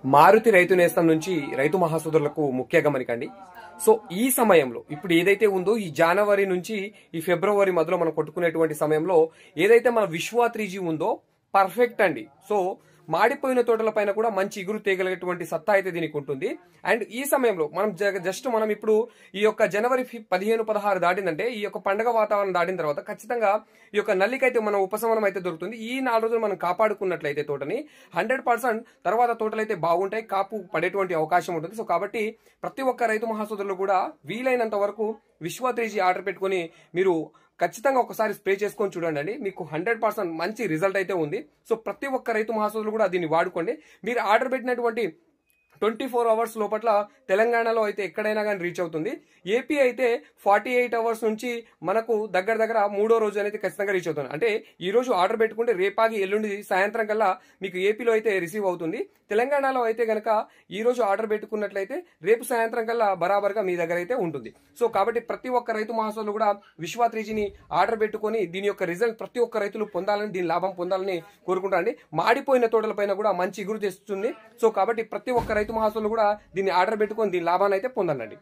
మారుతి రైతు నేస్తం నుంచి రైతు మహాసోదరులకు ముఖ్య గమనికండి. సో ఈ సమయంలో ఇప్పుడు ఏదైతే ఉందో ఈ జనవరి నుంచి ఈ ఫిబ్రవరి మధ్యలో మనం కొట్టుకునేటువంటి సమయంలో ఏదైతే మన విశ్వ 3G ఉందో పర్ఫెక్ట్ అండి. సో మాడిపోయిన తోటల పైన కూడా మంచి ఇగురు తేగలిగేటువంటి సత్తా అయితే దీనికి ఉంటుంది. అండ్ ఈ సమయంలో మనం మనం ఇప్పుడు ఈ యొక్క జనవరి 15-16 దాటిందంటే ఈ యొక్క పండగ వాతావరణం దాటిన తర్వాత ఖచ్చితంగా ఈ యొక్క నల్లికైతే మనం ఉపశమనం అయితే దొరుకుతుంది. ఈ 4 రోజులు మనం కాపాడుకున్నట్లయితే తోటని 100% తర్వాత తోటలు అయితే బాగుంటాయి, కాపు పడేటువంటి అవకాశం ఉంటుంది. సో కాబట్టి ప్రతి ఒక్క రైతు మహాసోదరులు కూడా వీలైనంత వరకు విశ్వ 3G ఆర్డర్ పెట్టుకుని మీరు ఖచ్చితంగా ఒకసారి స్ప్రే చేసుకొని చూడండి. మీకు 100% మంచి రిజల్ట్ అయితే ఉంది. సో ప్రతి ఒక్క రైతు మహాసోదరులు కూడా దీన్ని వాడుకోండి. మీరు ఆర్డర్ పెట్టినటువంటి 24 అవర్స్ లోపల తెలంగాణలో అయితే ఎక్కడైనా కానీ రీచ్ అవుతుంది. ఏపీ అయితే 48 అవర్స్ నుంచి మనకు దగ్గర మూడో రోజు అనేది ఖచ్చితంగా రీచ్ అవుతుంది. అంటే ఈ రోజు ఆర్డర్ పెట్టుకుంటే రేపాగి ఎల్లుండి సాయంత్రం కల్లా మీకు ఏపీలో అయితే రిసీవ్ అవుతుంది. తెలంగాణలో అయితే గనక ఈ రోజు ఆర్డర్ పెట్టుకున్నట్లయితే రేపు సాయంత్రం కల్లా బరాబర్గా మీ దగ్గర అయితే ఉంటుంది. సో కాబట్టి ప్రతి ఒక్క రైతు మహాసోదరులు కూడా విశ్వ 3Gని ఆర్డర్ పెట్టుకొని దీని యొక్క రిజల్ట్ ప్రతి ఒక్క రైతులు పొందాలని, దీని లాభం పొందాలని కోరుకుంటారండి. మాడిపోయిన తోటల పైన కూడా మంచి ఎగురు తెస్తుంది. సో కాబట్టి ప్రతి ఒక్క రైతు మహాసోదరులు కూడా దీన్ని ఆర్డర్ పెట్టుకొని దీని లాభాన్ని అయితే పొందండి.